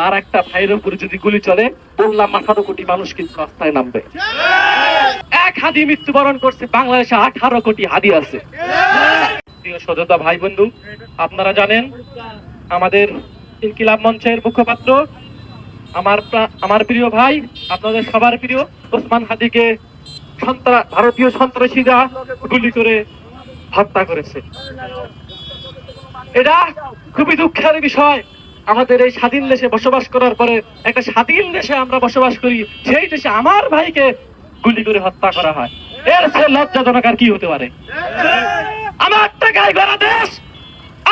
আর একটা ভাইয়ের উপরে যদি গুলি চলে, বললাম 18 কোটি মানুষ কিন্তু রাস্তায় নামবে। এক হাদি মৃত্যুবরণ করছে, বাংলাদেশে 18 কোটি হাদি আছে। প্রিয় সহযোদ্ধা ভাই বন্ধু, আপনারা জানেন আমাদের ইনকিলাব মঞ্চের মুখপাত্র আমার প্রিয় ভাই, আপনাদের সবার প্রিয় ওসমান হাদিকে ভারতীয় সন্ত্রাসীরা গুলি করে হত্যা করেছে। এটা খুবই দুঃখের বিষয়। আমাদের এই স্বাধীন দেশে বসবাস করার পরে, একটা স্বাধীন দেশে আমরা বসবাস করি, সেই দেশে আমার ভাইকে গুলি করে হত্যা করা হয়। এর চেয়ে লজ্জাজনক আর কি হতে পারে? আমার টাকায় গড়া দেশ,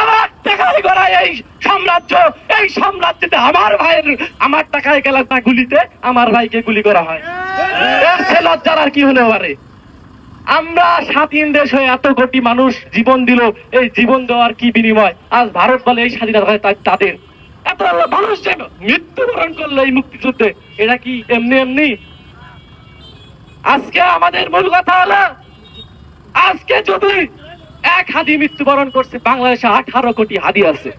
আমার টাকায় গড়া এই সাম্রাজ্য, এই সাম্রাজ্যতে আমার টাকায় গেলে না গুলিতে আমার ভাইকে গুলি করা হয়। এর চেয়ে লজ্জার আর কি হতে পারে? আমরা স্বাধীন দেশ হয়ে এত কোটি মানুষ জীবন দিল, এই জীবন দেওয়ার কি বিনিময়? আজ ভারত বলে এই স্বাধীনতা তাদের, এত মানুষ যেন মৃত্যুবরণ করলো এই মুক্তিযুদ্ধে, এটা কি এমনি এমনি? আজকে আমাদের মূল কথা হলো, আজকে যদি এক হাদি মৃত্যুবরণ করছে, বাংলাদেশে 18 কোটি হাদি আছে।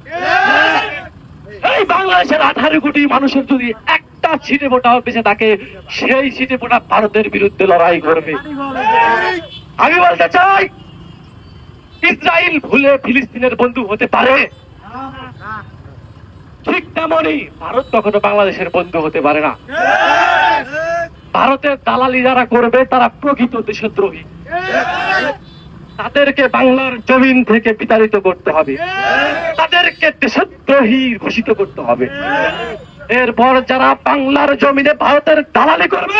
এই বাংলাদেশের 18 কোটি মানুষের যদি একটা ছিটে ফোঁটা বেঁচে থাকে, সেই ছিটে ফোঁটা ভারতের বিরুদ্ধে লড়াই করবে। আমি বলতে চাই, ইসরায়েল ভুলে ফিলিস্তিনের বন্ধু হতে পারে, ঠিক তেমনই ভারত কখনো বাংলাদেশের বন্ধু হতে পারে না। ভারতের দালালি যারা করবে তারা প্রকৃত দেশদ্রোহী। তাদেরকে বাংলার জমিন থেকে বিতাড়িত করতে হবে, তাদেরকে দেশদ্রোহী ঘোষিত করতে হবে। এরপর যারা বাংলার জমিনে ভারতের দালালি করবে,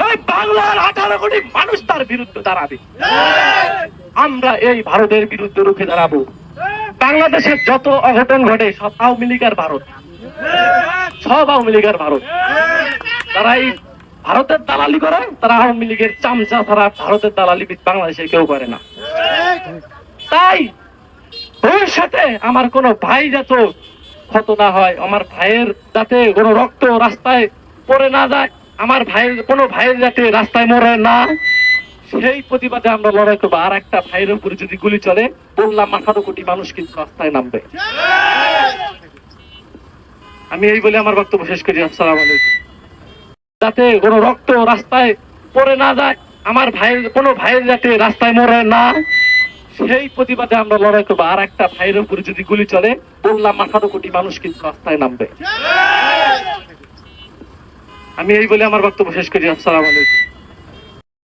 এই বাংলার 18 কোটি মানুষ তার বিরুদ্ধে দাঁড়াবে। আমরা এই ভারতের বিরুদ্ধে রুখে দাঁড়াবো। বাংলাদেশের যত অঘটন ঘটে সব আওয়ামী লীগের ভারত, সব আওয়ামী লীগের ভারত। তারা এই ভারতের দালালি করে, তারা আওয়ামী লীগের চামচা, তারা ভারতের দালালি বাংলাদেশে কেউ করে না। তাই ভবিষ্যতে আমার কোনো ভাই যাতে ক্ষত না হয়, আমার ভাইয়ের যাতে কোনো রক্ত রাস্তায় পড়ে না যায়, আমার কোনো ভাইয়ের যাতে রাস্তায় মরে না, সেই প্রতিবাদে আমরা লড়াই করবো। আর একটা ভাইয়ের উপরে যদি গুলি চলে, বললাম 18 কোটি মানুষ কিন্তু রাস্তায় নামবে। আমি এই বলে আমার বক্তব্য শেষ করি। আসসালামু আলাইকুম। যাতে কোনো রক্ত রাস্তায় পড়ে না যায়, আমার কোনো ভাইয়ের যাতে রাস্তায় মরে না, সেই প্রতিবাদে আমরা লড়াই করবো। আর একটা ভাইয়ের উপরে যদি গুলি চলে, বললাম 18 কোটি মানুষ কিন্তু রাস্তায় নামবে। আমি এই বলে আমার বক্তব্য শেষ করি। আসসালামু আলাইকুম।